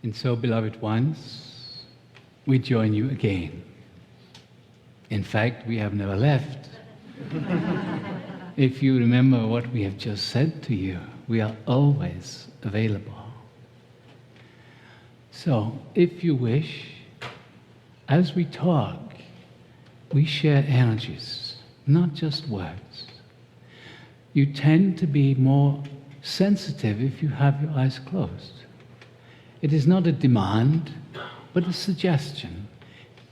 And so, beloved ones, we join you again. In fact, we have never left. If you remember what we have just said to you, we are always available. So, if you wish, as we talk, we share energies, not just words. You tend to be more sensitive if you have your eyes closed. It is not a demand, but a suggestion,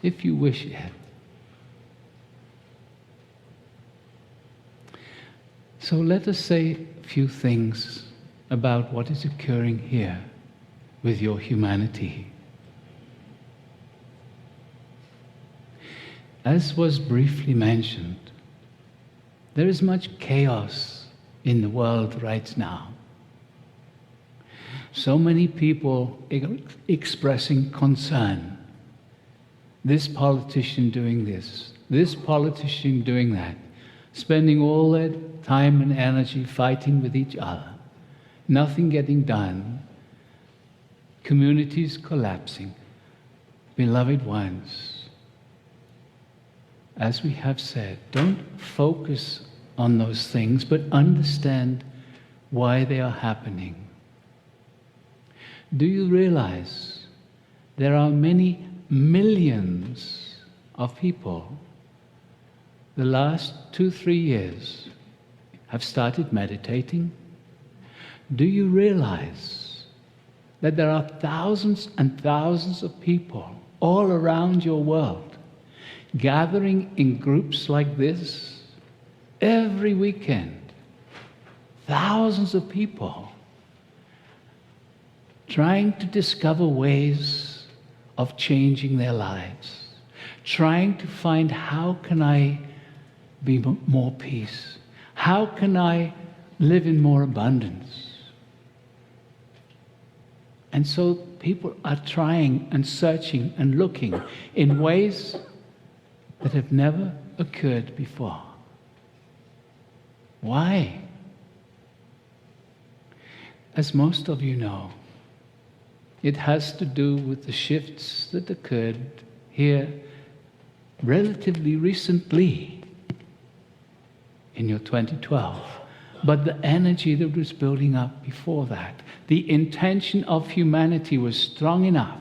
if you wish it. So let us say a few things about what is occurring here with your humanity. As was briefly mentioned, there is much chaos in the world right now. So many people expressing concern. This politician doing this politician doing that, spending all their time and energy fighting with each other, nothing getting done, communities collapsing. Beloved ones, as we have said, don't focus on those things, but understand why they are happening. Do you realize there are many millions of people the last 2-3 years have started meditating? Do you realize that there are thousands and thousands of people all around your world gathering in groups like this every weekend? Thousands of people trying to discover ways of changing their lives, trying to find, how can I be more peace? How can I live in more abundance? And so people are trying and searching and looking in ways that have never occurred before. Why? As most of you know, it has to do with the shifts that occurred here relatively recently in your 2012. But the energy that was building up before that, the intention of humanity was strong enough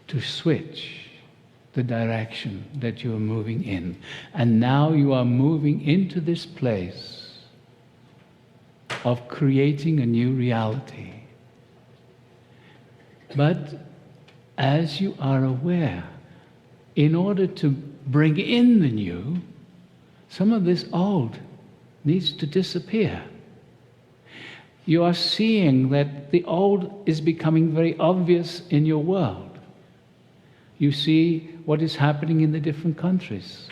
to switch the direction that you are moving in. And now you are moving into this place of creating a new reality. But as you are aware, in order to bring in the new, some of this old needs to disappear. You are seeing that the old is becoming very obvious in your world. You see what is happening in the different countries.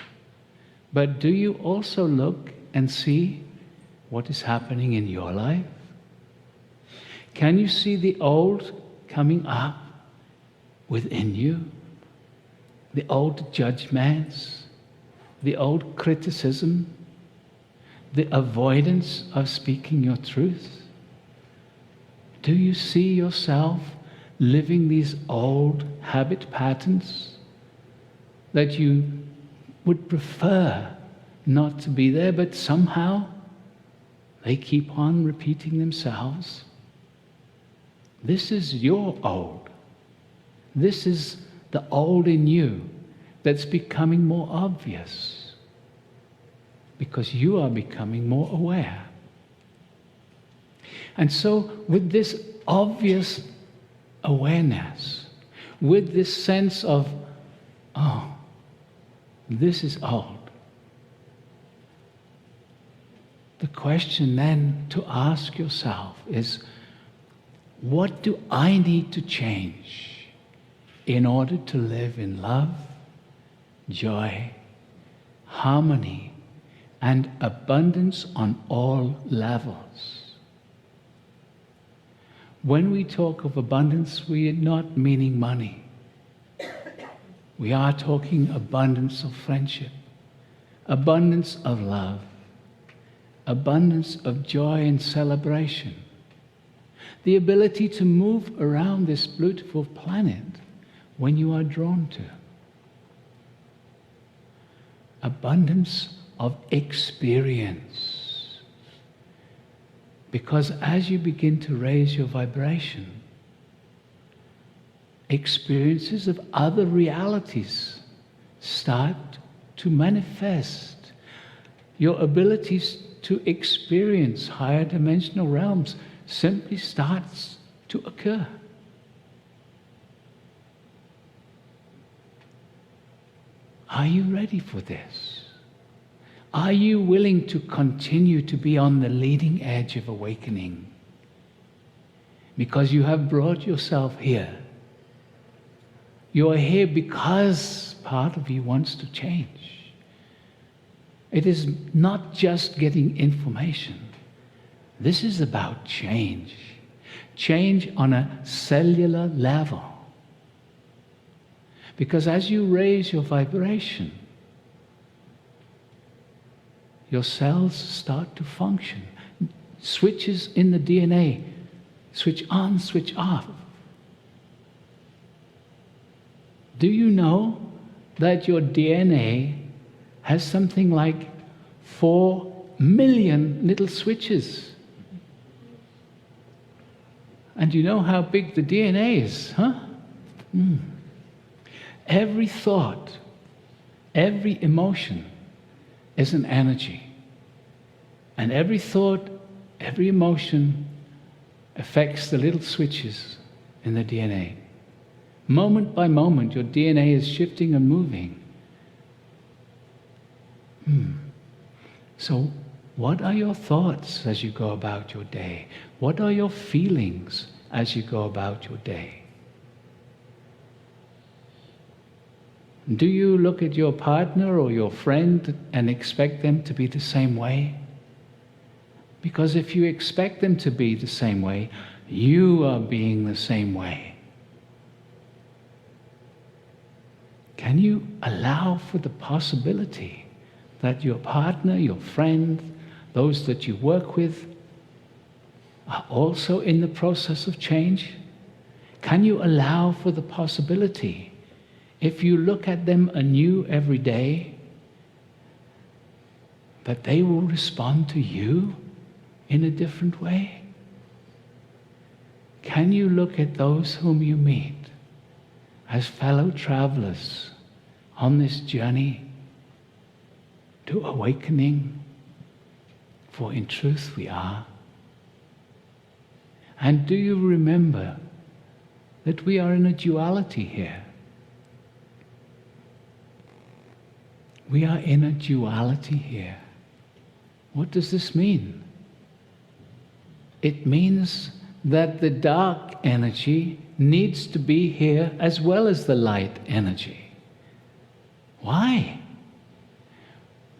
But do you also look and see what is happening in your life? Can you see the old coming up within you? The old judgments, the old criticism, the avoidance of speaking your truth? Do you see yourself living these old habit patterns that you would prefer not to be there, but somehow they keep on repeating themselves? This is your old. This is the old in you that's becoming more obvious because you are becoming more aware. And so with this obvious awareness, with this sense of, oh, this is old, the question then to ask yourself is, what do I need to change in order to live in love, joy, harmony, and abundance on all levels? When we talk of abundance, we are not meaning money. We are talking abundance of friendship, abundance of love, abundance of joy and celebration. the ability to move around this beautiful planet when you are drawn to. Abundance of experience. Because as you begin to raise your vibration, experiences of other realities start to manifest. Your abilities to experience higher dimensional realms simply starts to occur. Are you ready for this? Are you willing to continue to be on the leading edge of awakening? Because you have brought yourself here. You are here because part of you wants to change. It is not just getting information. This is about change. Change on a cellular level. Because as you raise your vibration, your cells start to function. Switches in the DNA, switch on, switch off. Do you know that your DNA has something like 4 million little switches? And you know how big the DNA is, huh? Every thought, every emotion is an energy. And every thought, every emotion affects the little switches in the DNA. Moment by moment, your DNA is shifting and moving. So, what are your thoughts as you go about your day? What are your feelings as you go about your day? Do you look at your partner or your friend and expect them to be the same way? Because if you expect them to be the same way, you are being the same way. Can you allow for the possibility that your partner, your friend, those that you work with are also in the process of change? Can you allow for the possibility, if you look at them anew every day, that they will respond to you in a different way? Can you look at those whom you meet as fellow travelers on this journey to awakening? For in truth we are. And do you remember that we are in a duality here? We are in a duality here. What does this mean? It means that the dark energy needs to be here as well as the light energy. Why?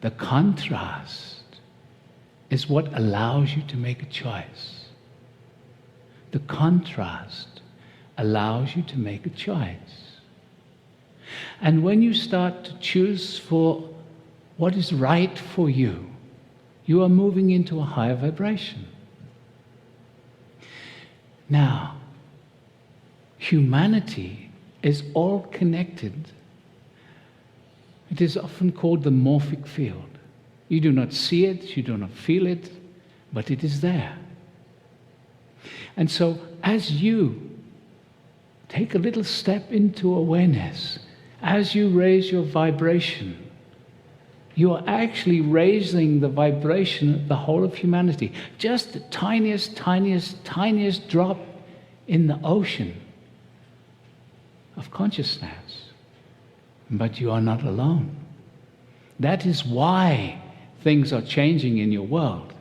The contrast is what allows you to make a choice. The contrast allows you to make a choice. And when you start to choose for what is right for you, you are moving into a higher vibration. Now, humanity is all connected. It is often called the morphic field. You do not see it, you do not feel it, but it is there. And so, as you take a little step into awareness, as you raise your vibration, you are actually raising the vibration of the whole of humanity. Just the tiniest, tiniest, tiniest drop in the ocean of consciousness. But you are not alone. That is why things are changing in your world.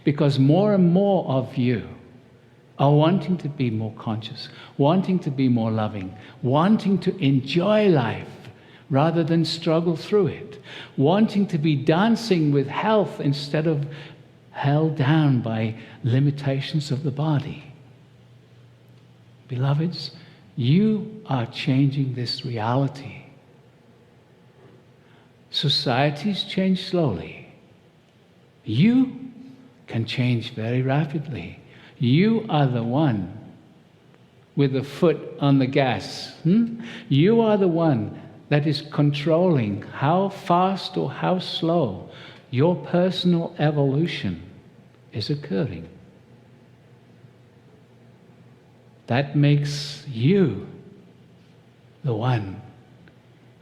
Because more and more of you are wanting to be more conscious, wanting to be more loving, wanting to enjoy life rather than struggle through it, wanting to be dancing with health instead of held down by limitations of the body. Beloveds, you are changing this reality. Societies change slowly. You can change very rapidly. You are the one with the foot on the gas. You are the one that is controlling how fast or how slow your personal evolution is occurring. That makes you the one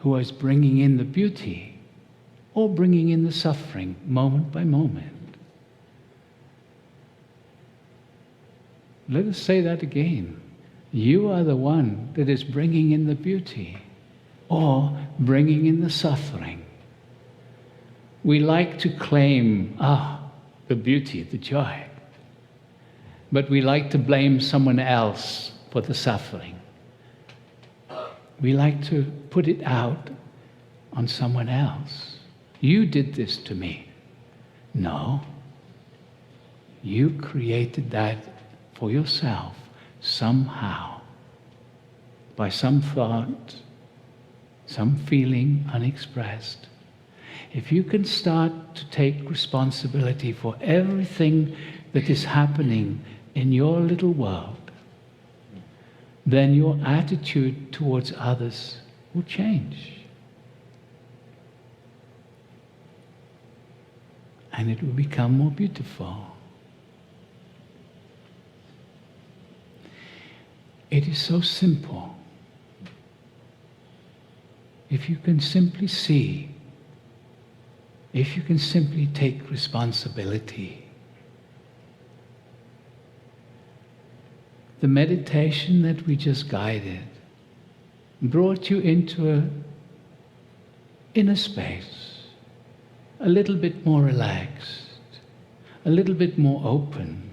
who is bringing in the beauty or bringing in the suffering moment by moment. Let us say that again. You are the one that is bringing in the beauty or bringing in the suffering. We like to claim, the beauty, the joy. But we like to blame someone else for the suffering. We like to put it out on someone else. You did this to me. No. You created that for yourself somehow, by some thought, some feeling unexpressed. If you can start to take responsibility for everything that is happening in your little world, then your attitude towards others will change. And it will become more beautiful. It is so simple. If you can simply see, if you can simply take responsibility. The meditation that we just guided brought you into an inner space, a little bit more relaxed, a little bit more open,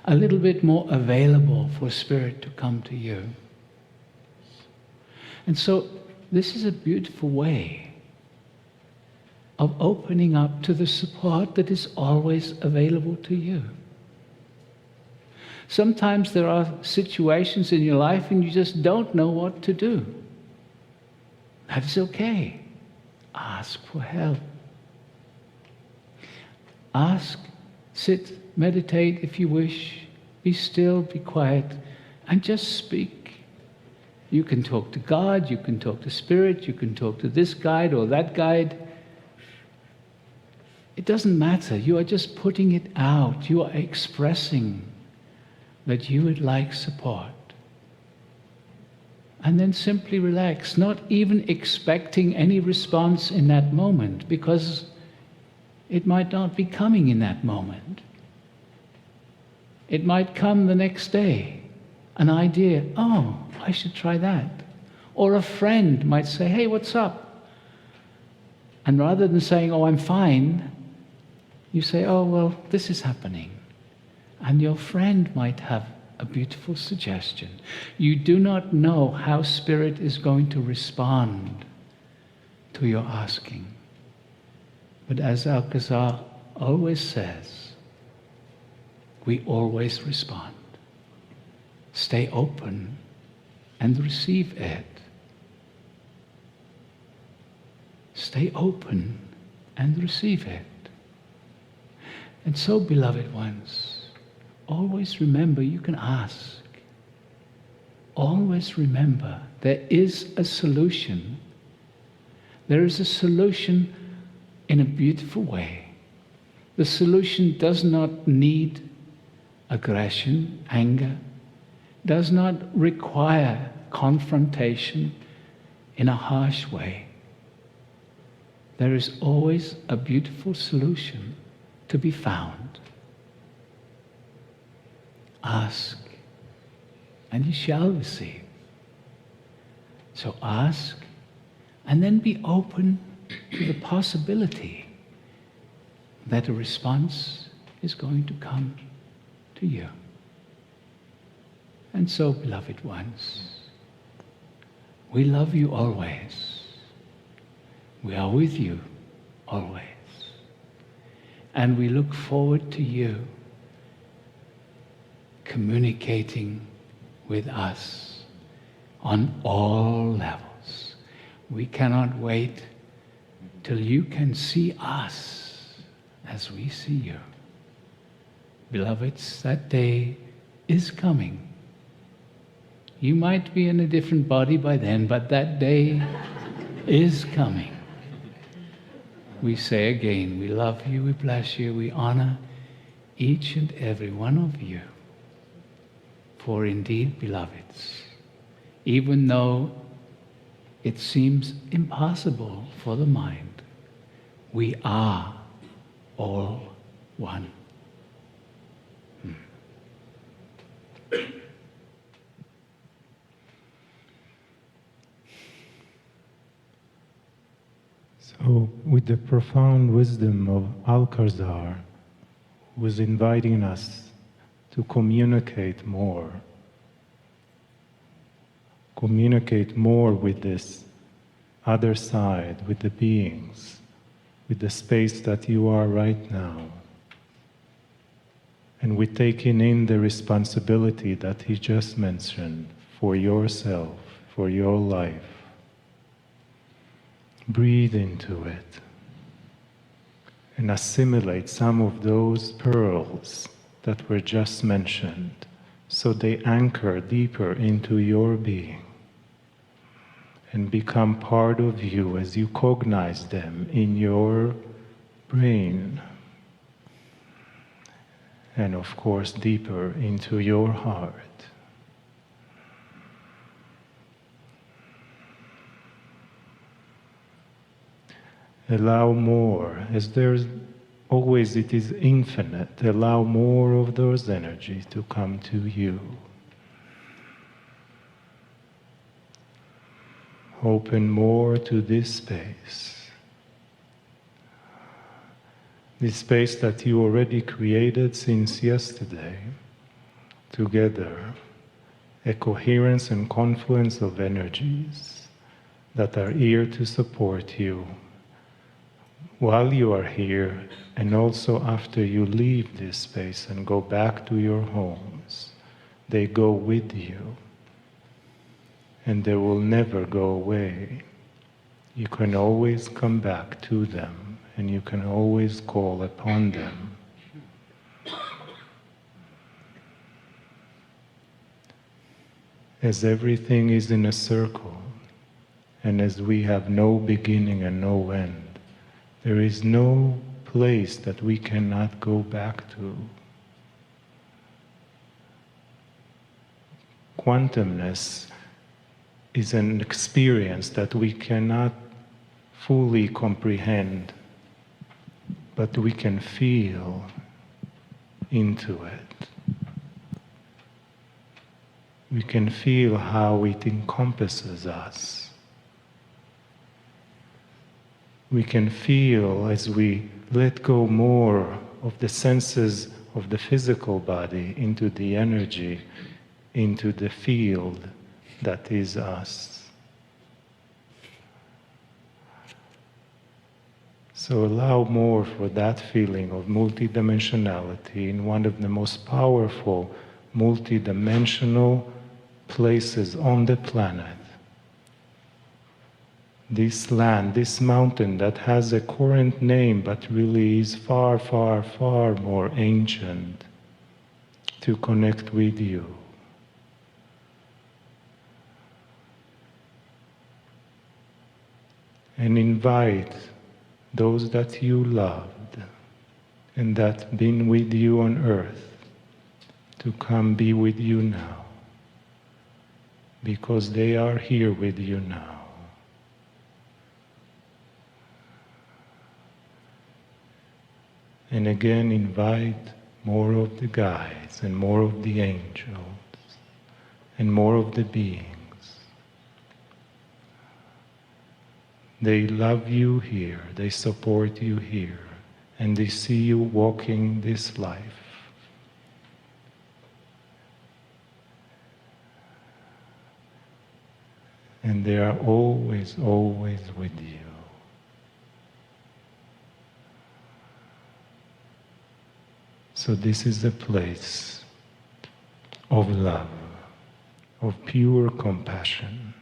a little bit more available for Spirit to come to you. And so this is a beautiful way of opening up to the support that is always available to you. Sometimes there are situations in your life and you just don't know what to do. That is okay. Ask for help. Ask, sit, meditate if you wish. Be still, be quiet, and just speak. You can talk to God, you can talk to Spirit, you can talk to this guide or that guide. It doesn't matter. You are just putting it out. You are expressing that you would like support. And then simply relax, not even expecting any response in that moment, because it might not be coming in that moment. It might come the next day, an idea, I should try that. Or a friend might say, hey, what's up? And rather than saying, I'm fine, you say, well, this is happening. And your friend might have a beautiful suggestion. You do not know how Spirit is going to respond to your asking. But as Alcazar always says, we always respond. Stay open and receive it. Stay open and receive it. And so, beloved ones, always remember you can ask. Always remember there is a solution. There is a solution in a beautiful way. The solution does not need aggression, anger, does not require confrontation in a harsh way. There is always a beautiful solution to be found. Ask, and you shall receive. So ask, and then be open to the possibility that a response is going to come to you. And so, beloved ones, we love you always. We are with you always. And we look forward to you communicating with us on all levels. We cannot wait till you can see us as we see you. beloveds, that day is coming. You might be in a different body by then, but that day is coming. We say again, we love you, we bless you, we honor each and every one of you. For indeed, beloveds, even though it seems impossible for the mind, we are all one. So, with the profound wisdom of Alcazar, who is inviting us to communicate more with this other side, with the beings, with the space that you are right now, and with taking in the responsibility that he just mentioned for yourself, for your life. Breathe into it and assimilate some of those pearls that were just mentioned, so they anchor deeper into your being and become part of you as you cognize them in your brain and, of course, deeper into your heart. Allow more, as there's always, it is infinite. Allow more of those energies to come to you. Open more to this space that you already created since yesterday, together, a coherence and confluence of energies that are here to support you while you are here, and also after you leave this space and go back to your homes. They go with you, and they will never go away. You can always come back to them, and you can always call upon them. As everything is in a circle, and as we have no beginning and no end, there is no place that we cannot go back to. Quantumness is an experience that we cannot fully comprehend, but we can feel into it. We can feel how it encompasses us. We can feel as we let go more of the senses of the physical body into the energy, into the field that is us. So allow more for that feeling of multidimensionality in one of the most powerful multidimensional places on the planet. This land, this mountain that has a current name but really is far, far, far more ancient, to connect with you. And invite those that you loved and that been with you on earth to come be with you now, because they are here with you now. And again, invite more of the guides and more of the angels and more of the beings. They love you here, they support you here, and they see you walking this life. And they are always, always with you. So this is a place of love, of pure compassion,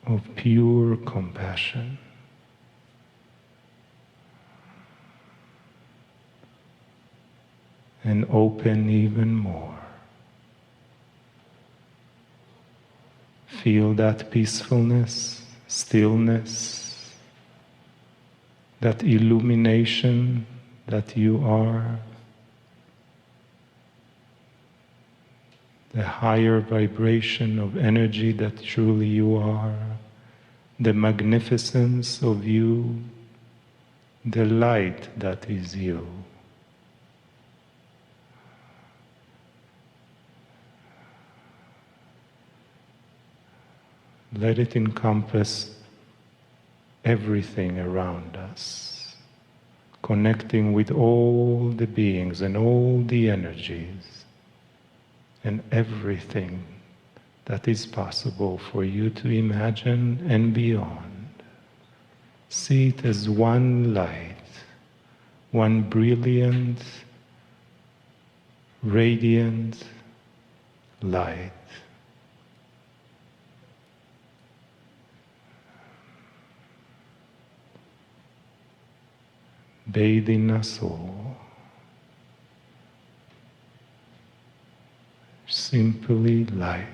of pure compassion. and open even more. Feel that peacefulness, stillness, that illumination that you are, the higher vibration of energy that truly you are, the magnificence of you, the light that is you. Let it encompass everything around us, connecting with all the beings and all the energies and everything that is possible for you to imagine and beyond. See it as one light, one brilliant, radiant light. Bathing us all. Simply light.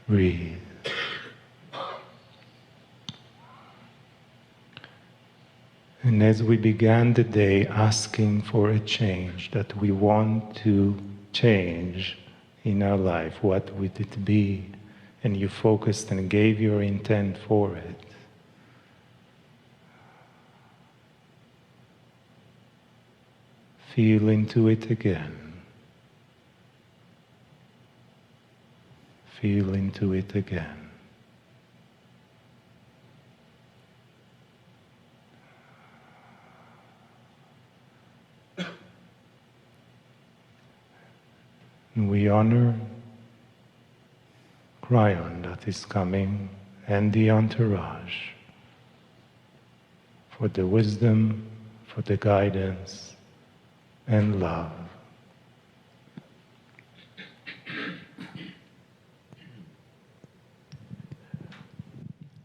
Breathe. And as we began the day asking for a change that we want to change in our life, what would it be? And you focused and gave your intent for it. Feel into it again. Feel into it again. And we honor Kryon that is coming and the entourage for the wisdom, for the guidance and love.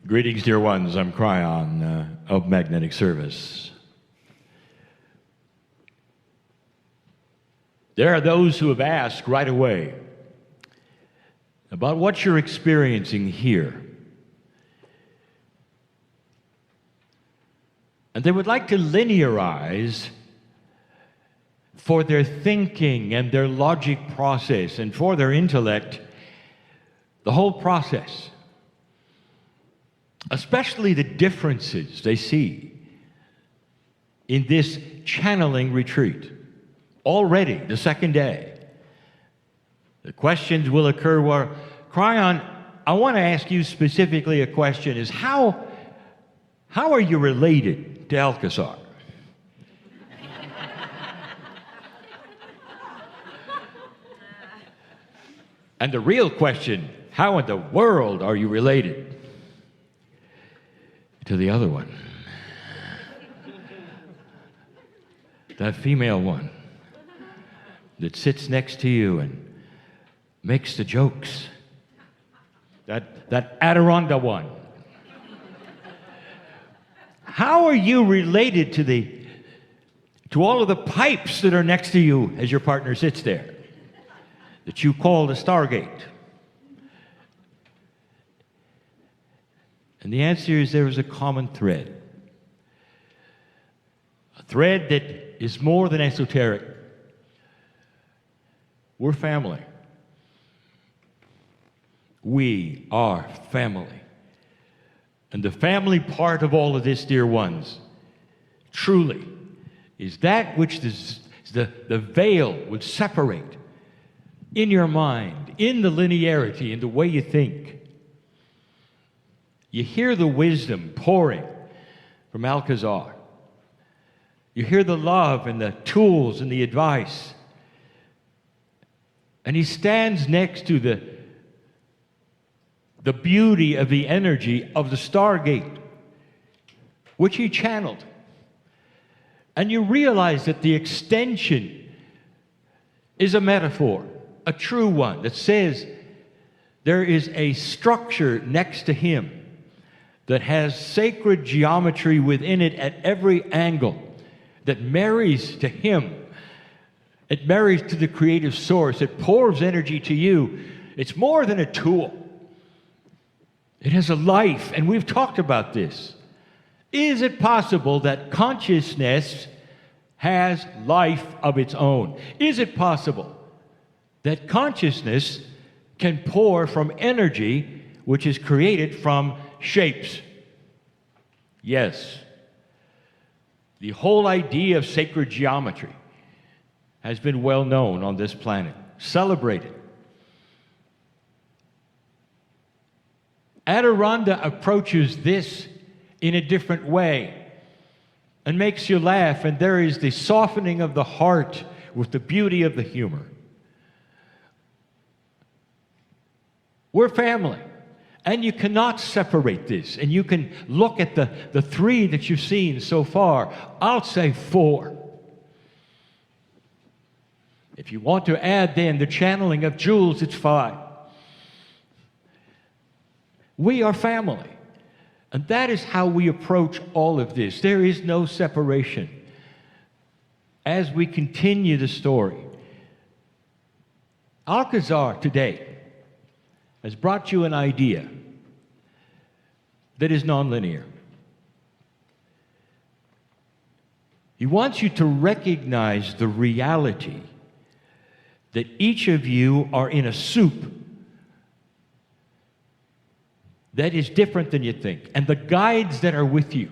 Greetings, dear ones. I'm Kryon of Magnetic Service. There are those who have asked right away about what you're experiencing here. And they would like to linearize for their thinking and their logic process and for their intellect the whole process, especially the differences they see in this channeling retreat. Already, the second day, the questions will occur where, Kryon, I want to ask you specifically a question, is how are you related to Alcazar? And the real question, how in the world are you related to the other one? That female one that sits next to you and makes the jokes. That Adironda one. How are you related to all of the pipes that are next to you as your partner sits there, that you call the Stargate? And the answer is there is a common thread. A thread that is more than esoteric. We're family. We are family. And the family part of all of this, dear ones, truly is that which the veil would separate in your mind, in the linearity, in the way you think. You hear the wisdom pouring from Alcazar. You hear the love and the tools and the advice. And he stands next to the beauty of the energy of the Stargate, which he channeled. And you realize that the extension is a metaphor, a true one, that says there is a structure next to him that has sacred geometry within it at every angle, that marries to Him. It marries to the creative source. It pours energy to you. It's more than a tool. It has a life, and we've talked about this. Is it possible that consciousness has life of its own? Is it possible that consciousness can pour from energy which is created from shapes? Yes. The whole idea of sacred geometry has been well known on this planet, celebrated. Adironda approaches this in a different way and makes you laugh, and there is the softening of the heart with the beauty of the humor. We're family, and you cannot separate this, and you can look at the three that you've seen so far. I'll say four. If you want to add then the channeling of Jules, it's 5. We are family. And that is how we approach all of this. There is no separation. As we continue the story, Alcazar today has brought you an idea that is nonlinear. He wants you to recognize the reality that each of you are in a soup that is different than you think. And the guides that are with you,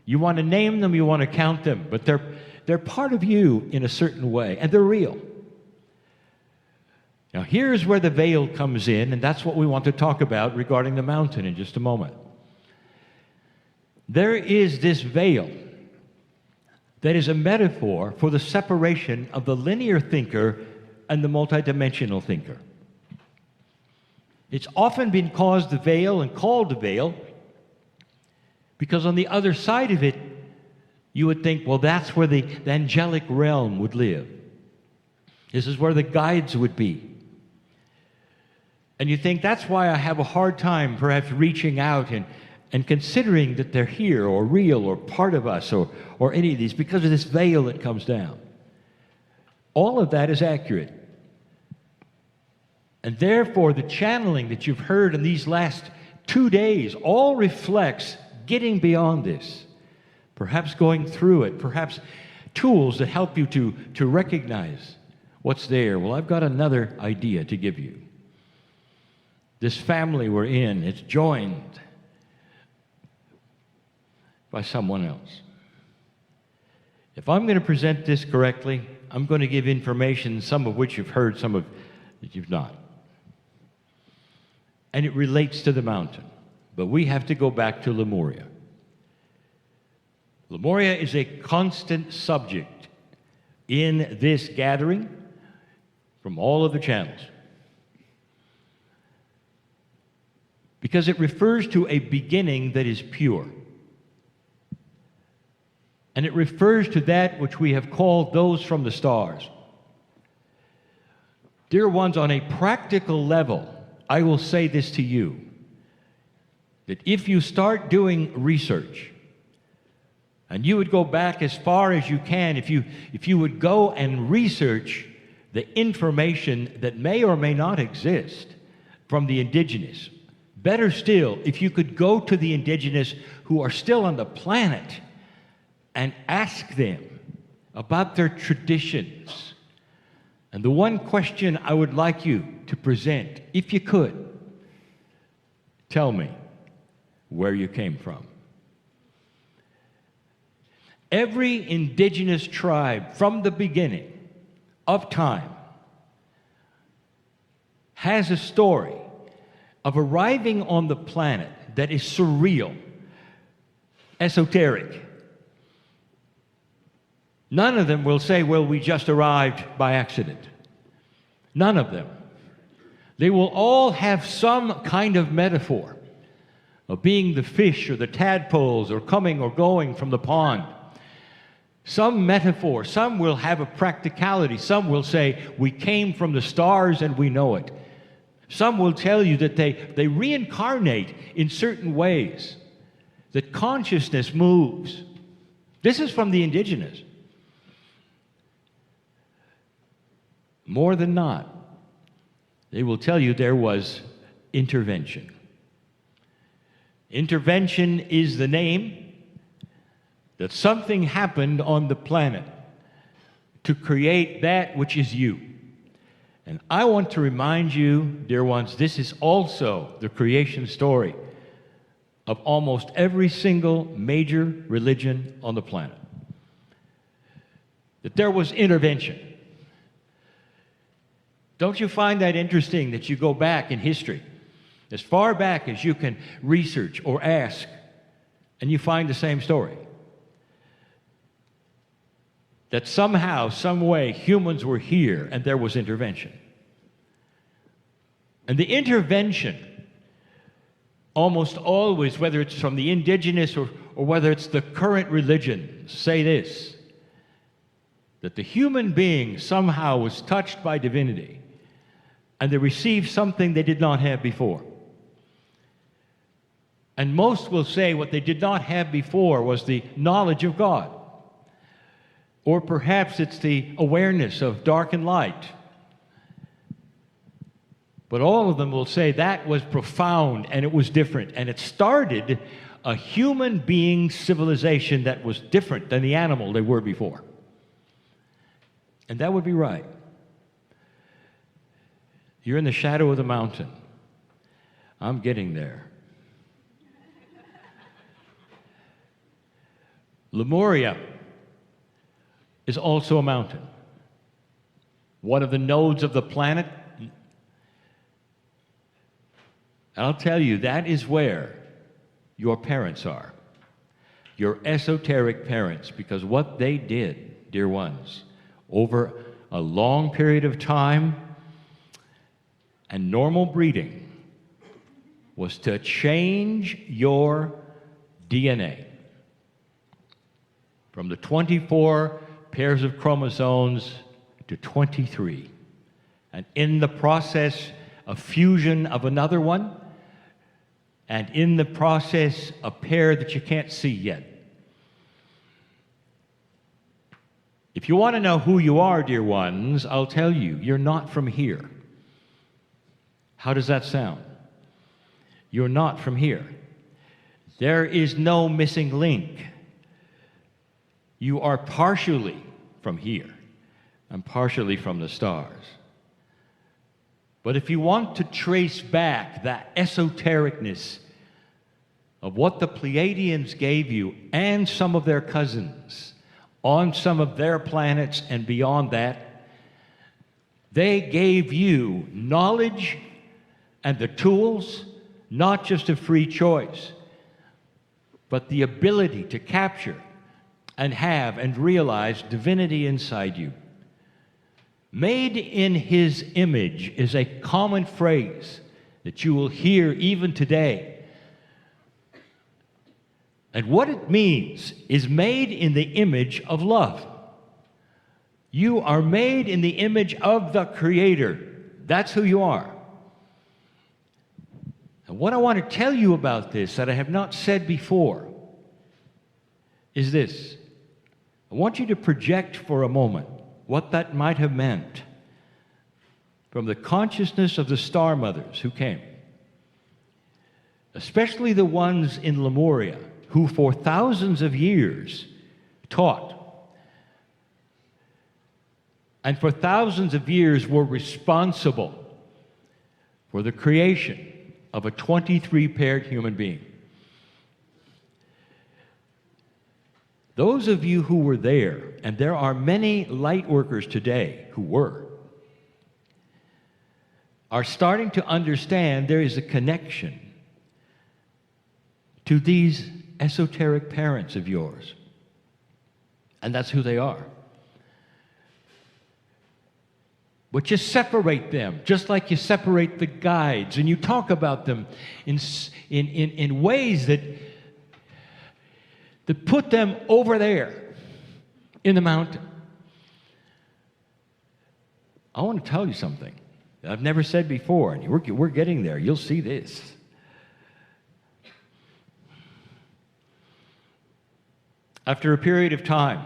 you want to name them, you want to count them, but they're part of you in a certain way, and they're real. Now here's where the veil comes in, and that's what we want to talk about regarding the mountain in just a moment. There is this veil that is a metaphor for the separation of the linear thinker and the multidimensional thinker. It's often been caused the veil and called the veil because on the other side of it, you would think, well, that's where the angelic realm would live. This is where the guides would be. And you think that's why I have a hard time perhaps reaching out and considering that they're here or real or part of us or any of these because of this veil that comes down. All of that is accurate. And therefore, the channeling that you've heard in these last 2 days all reflects getting beyond this, perhaps going through it, perhaps tools that help you to recognize what's there. Well, I've got another idea to give you. This family we're in, it's joined by someone else. If I'm going to present this correctly, I'm going to give information, some of which you've heard, some of that you've not. And it relates to the mountain. But we have to go back to Lemuria. Lemuria is a constant subject in this gathering from all of the channels. Because it refers to a beginning that is pure. And it refers to that which we have called those from the stars. Dear ones, on a practical level, I will say this to you, that if you start doing research, and you would go back as far as you can, if you would go and research the information that may or may not exist from the indigenous, better still, if you could go to the indigenous who are still on the planet and ask them about their traditions. And the one question I would like you to present, if you could, tell me where you came from. Every indigenous tribe from the beginning of time has a story of arriving on the planet that is surreal, esoteric. None of them will say, well, we just arrived by accident. None of them. They will all have some kind of metaphor of being the fish or the tadpoles or coming or going from the pond. Some metaphor. Some will have a practicality. Some will say, we came from the stars and we know it. Some will tell you that they reincarnate in certain ways. that consciousness moves. This is from the indigenous. More than not, they will tell you there was intervention. Intervention is the name that something happened on the planet to create that which is you. And I want to remind you, dear ones, this is also the creation story of almost every single major religion on the planet. That there was intervention. Don't you find that interesting that you go back in history, as far back as you can research or ask, and you find the same story? That somehow, some way, humans were here and there was intervention. And the intervention, almost always, whether it's from the indigenous or whether it's the current religions, say this, that the human being somehow was touched by divinity and they received something they did not have before. And most will say what they did not have before was the knowledge of God. Or perhaps it's the awareness of dark and light. But all of them will say that was profound and it was different. And it started a human being civilization that was different than the animal they were before. And that would be right. You're in the shadow of the mountain. I'm getting there. Lemuria is also a mountain. One of the nodes of the planet. And I'll tell you, that is where your parents are. Your esoteric parents, because what they did, dear ones, over a long period of time and normal breeding was to change your DNA from the 24 pairs of chromosomes to 23. And in the process of fusion of another one, and in the process a pair that you can't see yet. If you want to know who you are, dear ones, I'll tell you, you're not from here. How does that sound? You're not from here. There is no missing link. You are partially from here and partially from the stars. But if you want to trace back that esotericness of what the Pleiadians gave you and some of their cousins on some of their planets and beyond that, they gave you knowledge and the tools, not just a free choice, but the ability to capture and have and realize divinity inside you. Made in His image is a common phrase that you will hear even today. And what it means is made in the image of love. You are made in the image of the Creator. That's who you are. And what I want to tell you about this that I have not said before is this. I want you to project for a moment what that might have meant from the consciousness of the star mothers who came, especially the ones in Lemuria who for thousands of years taught and for thousands of years were responsible for the creation of a 23-paired human being. Those of you who were there, and there are many light workers today who were, are starting to understand there is a connection to these esoteric parents of yours. And that's who they are. But you separate them, just like you separate the guides, and you talk about them in ways that put them over there in the mountain. I want to tell you something that I've never said before, and we're getting there. You'll see this. After a period of time,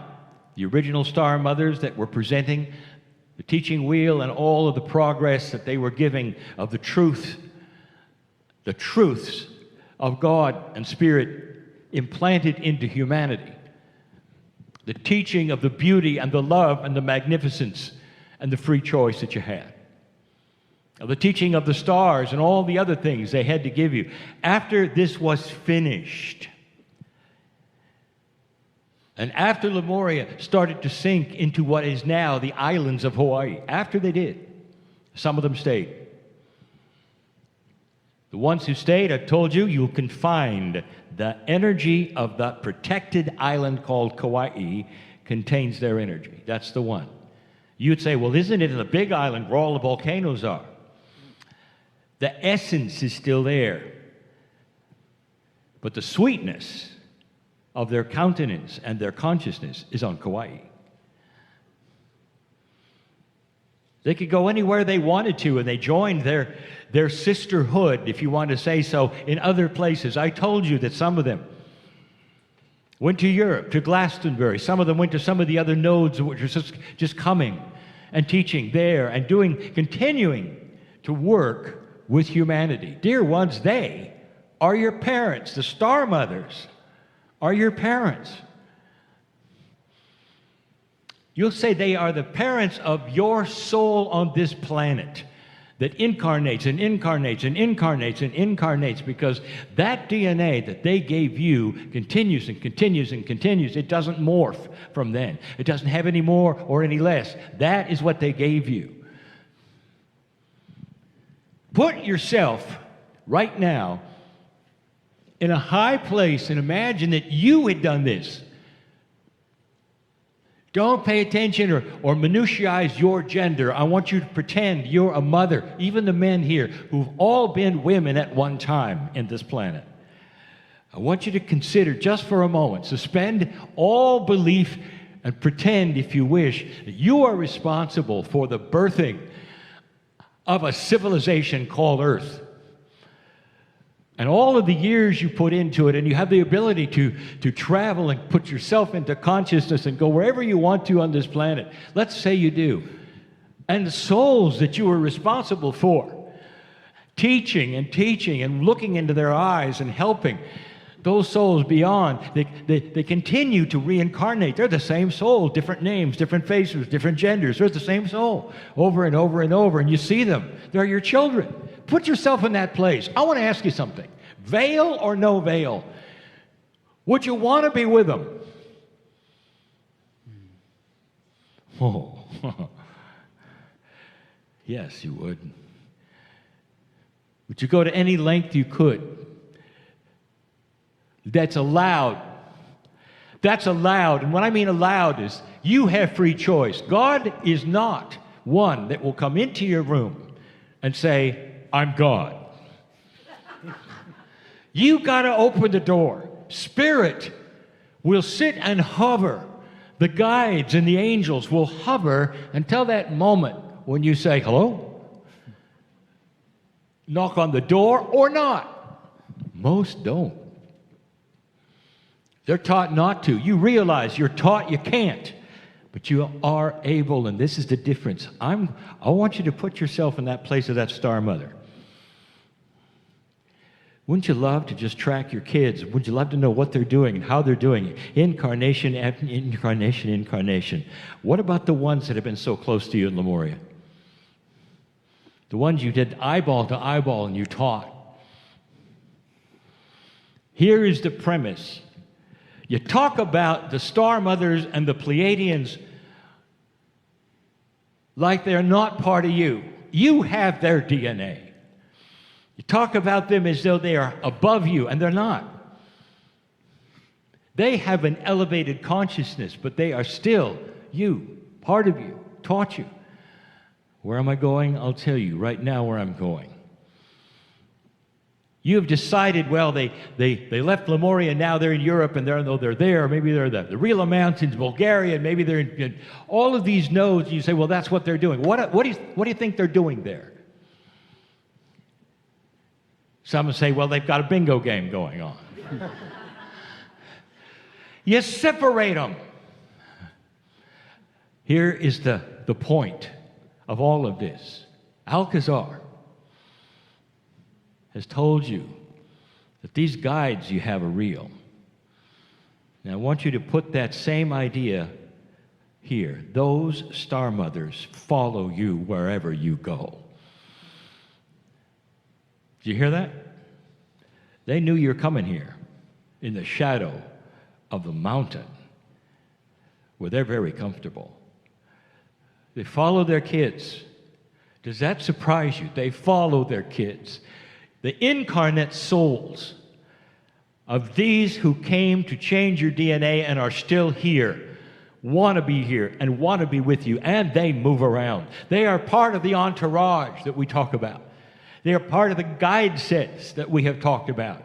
the original star mothers that were presenting the teaching wheel and all of the progress that they were giving of the truths of God and Spirit implanted into humanity, the teaching of the beauty and the love and the magnificence and the free choice that you had, of the teaching of the stars and all the other things they had to give you. After this was finished, and after Lemuria started to sink into what is now the islands of Hawaii, after they did, some of them stayed. The ones who stayed, I've told you, you can find the energy of the protected island called Kauai contains their energy. That's the one. You'd say, well, isn't it in a big island where all the volcanoes are? The essence is still there. But the sweetness of their countenance and their consciousness is on Kauai. They could go anywhere they wanted to, and they joined their sisterhood, if you want to say so, in other places. I told you that some of them went to Europe, to Glastonbury. Some of them went to some of the other nodes which were just coming and teaching there and continuing to work with humanity. Dear ones, they are your parents. The star mothers are your parents. You'll say they are the parents of your soul on this planet that incarnates and incarnates and incarnates and incarnates, because that DNA that they gave you continues and continues and continues. It doesn't morph from then. It doesn't have any more or any less. That is what they gave you. Put yourself right now in a high place and imagine that you had done this. Don't pay attention or minutiaize your gender. I want you to pretend you're a mother, even the men here who've all been women at one time in this planet. I want you to consider just for a moment, suspend all belief and pretend, if you wish, that you are responsible for the birthing of a civilization called Earth. And all of the years you put into it, and you have the ability to travel and put yourself into consciousness and go wherever you want to on this planet. Let's say you do. And the souls that you were responsible for, teaching and looking into their eyes and helping those souls beyond, they continue to reincarnate. They're the same soul, different names, different faces, different genders. They're the same soul over and over and over, and you see them. They're your children. Put yourself in that place. I want to ask you something. Veil or no veil? Would you want to be with them? Oh, yes, you would. Would you go to any length you could? That's allowed. That's allowed. And what I mean allowed is you have free choice. God is not one that will come into your room and say, I'm God. You got to open the door. Spirit will sit and hover. The guides and the angels will hover until that moment when you say, hello? Knock on the door or not. Most don't. They're taught not to. You realize you're taught you can't, but you are able, and this is the difference. I want you to put yourself in that place of that star mother. Wouldn't you love to just track your kids? Wouldn't you love to know what they're doing and how they're doing it? Incarnation after incarnation, incarnation. What about the ones that have been so close to you in Lemuria? The ones you did eyeball to eyeball and you taught. Here is the premise. You talk about the star mothers and the Pleiadians like they're not part of you. You have their DNA. You talk about them as though they are above you, and they're not. They have an elevated consciousness, but they are still you, part of you, taught you. Where am I going? I'll tell you right now where I'm going. You have decided, well, they left Lemuria, and now they're in Europe, and they're there. Maybe they're the Rila Mountains, Bulgaria, and maybe they're in all of these nodes. You say, well, that's what they're doing. What do you think they're doing there? Some say, well, they've got a bingo game going on. You separate them. Here is the point of all of this. Alcazar has told you that these guides you have are real. Now I want you to put that same idea here. Those star mothers follow you wherever you go. Did you hear that? They knew you were coming here in the shadow of the mountain where they're very comfortable. They follow their kids. Does that surprise you? They follow their kids. The incarnate souls of these who came to change your DNA and are still here, want to be here and want to be with you, and they move around. They are part of the entourage that we talk about. They are part of the guide sets that we have talked about.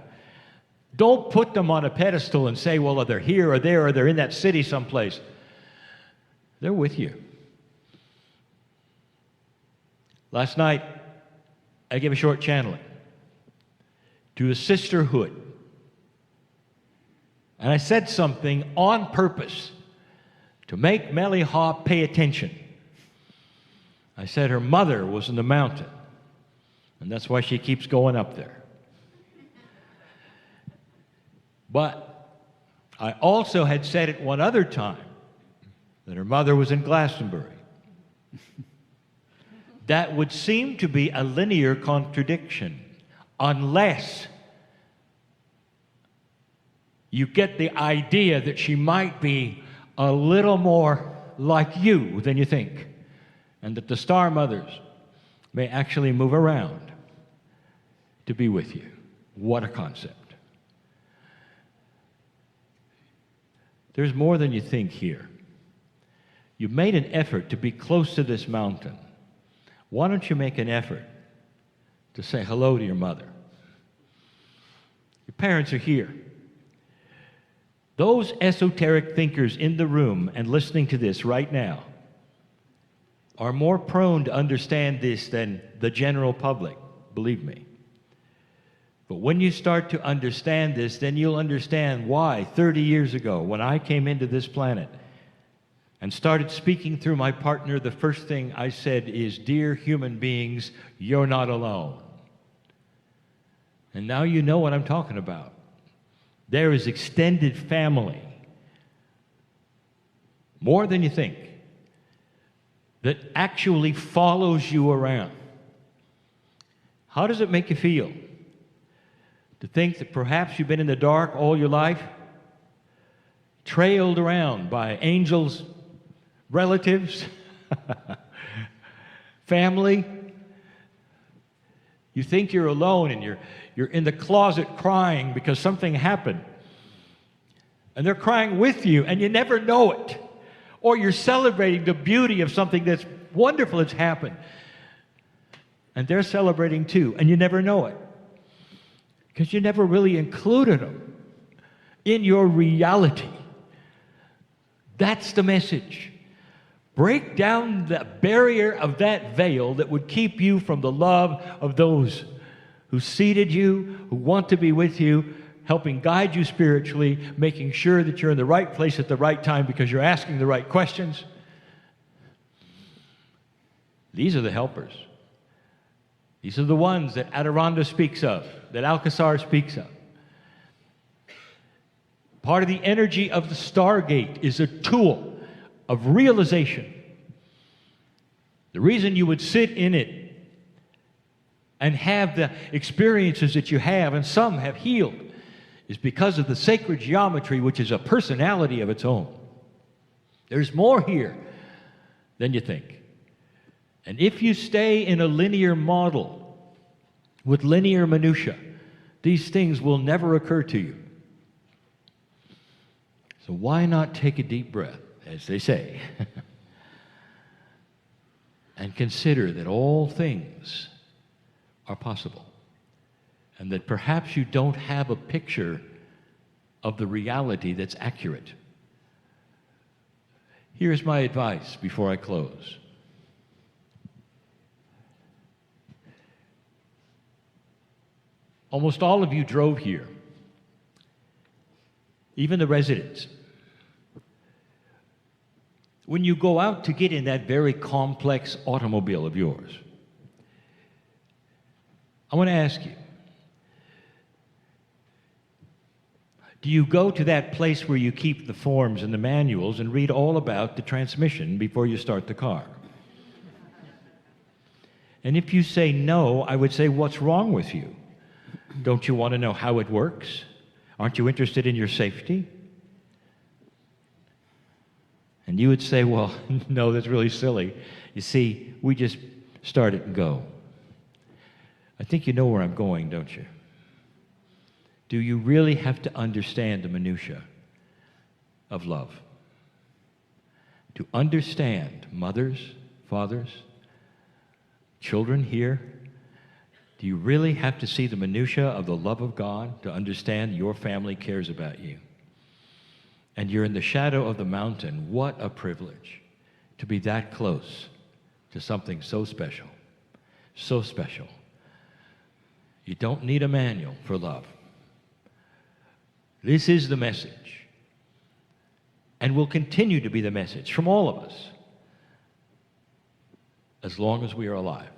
Don't put them on a pedestal and say, well, they're here or there or they're in that city someplace. They're with you. Last night, I gave a short channeling to a sisterhood. And I said something on purpose to make Melly Ha pay attention. I said her mother was in the mountain, and that's why she keeps going up there. But I also had said it one other time that her mother was in Glastonbury. That would seem to be a linear contradiction unless you get the idea that she might be a little more like you than you think, and that the star mothers may actually move around to be with you. What a concept. There's more than you think here. You've made an effort to be close to this mountain. Why don't you make an effort to say hello to your mother? Your parents are here. Those esoteric thinkers in the room and listening to this right now are more prone to understand this than the general public, believe me. But when you start to understand this, then you'll understand why 30 years ago, when I came into this planet and started speaking through my partner, the first thing I said is, dear human beings, you're not alone. And now you know what I'm talking about. There is extended family, more than you think, that actually follows you around. How does it make you feel to think that perhaps you've been in the dark all your life, trailed around by angels, relatives, family? You think you're alone and you're in the closet crying because something happened. And they're crying with you and you never know it. Or you're celebrating the beauty of something that's wonderful that's happened. And they're celebrating too, and you never know it. Because you never really included them in your reality. That's the message. Break down the barrier of that veil that would keep you from the love of those who seated you, who want to be with you, helping guide you spiritually, making sure that you're in the right place at the right time because you're asking the right questions. These are the helpers. These are the ones that Adirondha speaks of, that Alcazar speaks of. Part of the energy of the Stargate is a tool of realization. The reason you would sit in it and have the experiences that you have, and some have healed, is because of the sacred geometry, which is a personality of its own. There's more here than you think. And if you stay in a linear model with linear minutia, these things will never occur to you. So why not take a deep breath, as they say, and consider that all things are possible, and that perhaps you don't have a picture of the reality that's accurate. Here's my advice before I close. Almost all of you drove here, even the residents. when you go out to get in that very complex automobile of yours, I want to ask you, do you go to that place where you keep the forms and the manuals and read all about the transmission before you start the car? And if you say no, I would say, what's wrong with you? Don't you want to know how it works? Aren't you interested in your safety? And you would say, well, no, that's really silly. You see, we just start it and go. I think you know where I'm going, don't you? Do you really have to understand the minutia of love? To understand mothers, fathers, children here, do you really have to see the minutia of the love of God to understand your family cares about you? And you're in the shadow of the mountain. What a privilege to be that close to something so special, so special. You don't need a manual for love. This is the message, and will continue to be the message from all of us as long as we are alive.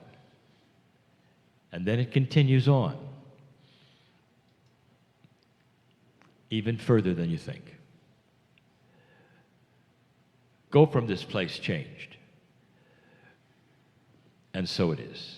And then it continues on, even further than you think. Go from this place changed. And so it is.